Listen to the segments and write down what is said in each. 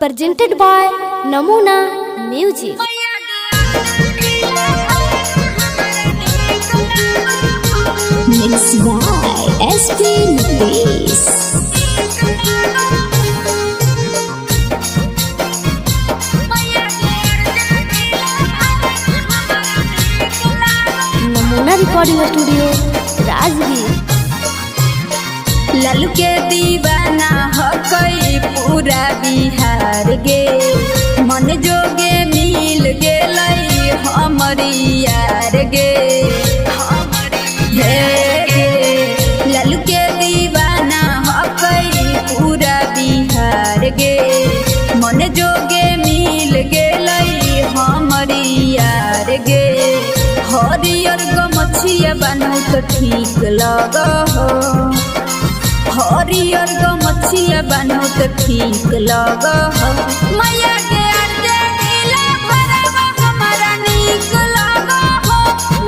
presented by Namuna Music. Mixed by SP Bass. नमूना recording studio Rajgir. Lalu के दीवाना हो कोई पूरा बिहार गे, मन जोगे मिल गेलई हमरी यार गे। लालू के दीवाना हो कोई पूरा बिहार गे, मन जोगे मिल गेलई हमरी यार गे। हरियर गमछिया बान्हू तो ठीक लग हो, हरियर गमछिया बान्हू तो ठीक लग हो। मैया के अर्जे नीला भरवा हमारा नीक लग हो,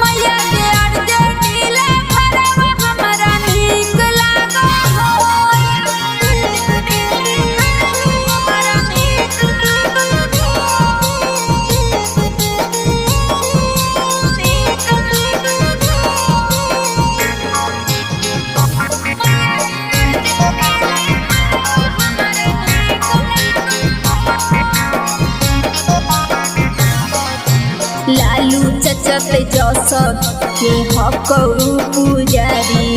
मैया के अर्जे नीला भरवा हमारा नीक लग हो। हमारा नीक लग हो। लालू चचत जसत के हकऊ पुजारी,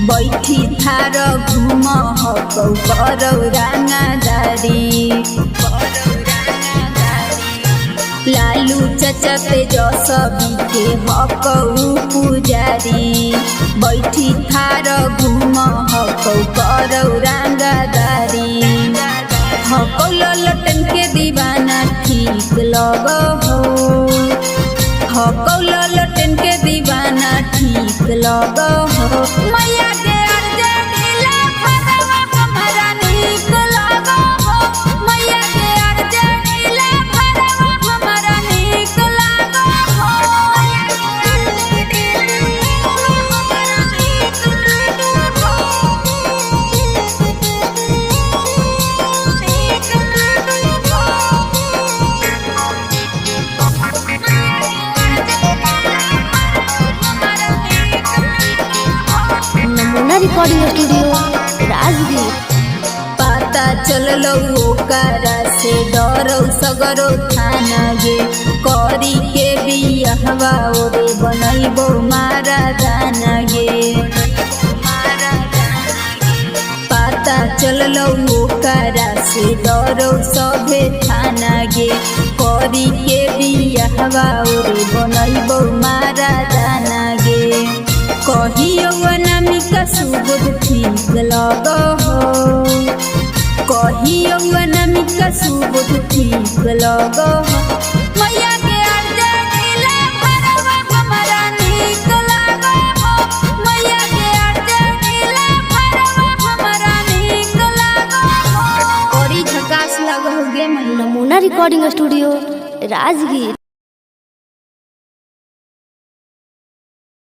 बैठी थार घूम हकऊ करौ रानादारी। लालू चचत जसबी के हकऊ पुजारी, बैठी थार घूम हकऊ करौ रानादारी। हकऊ ललटन के दीवाना ठीक लग हो, हकऊ ललटन के दीवाना ठीक लग हो। मैया के अर्जे नीला भरवा हमारा नीक लग हो, मैया के अर्जे नीला भरवा हमारा नीक लग हो। हमारा नीक लग हो। नमूना रिकॉर्डिंग स्टूडियो राजगीर। पता चललो ओकरा से डरौ सगरो थाना गे, करी के बियाहवा ओरे बनैबो मारा दाना गे। पता चललो ओकरा से डरौ सभे थाना गे, करी के बियाहवा ओरे बनैबो मारा दाना गे। कहियो अनामिका सुबोध ठीक लग हो, कहियो अनामिका सुबोध ठीक लग हो। मैया के अर्जे नीला भरवा हमारा नीक लग हो, मैया के अर्जे नीला भरवा हमारा नीक लग हो। औरी झकास लग हो गे। नमूना रिकॉर्डिंग स्टूडियो राजगीर।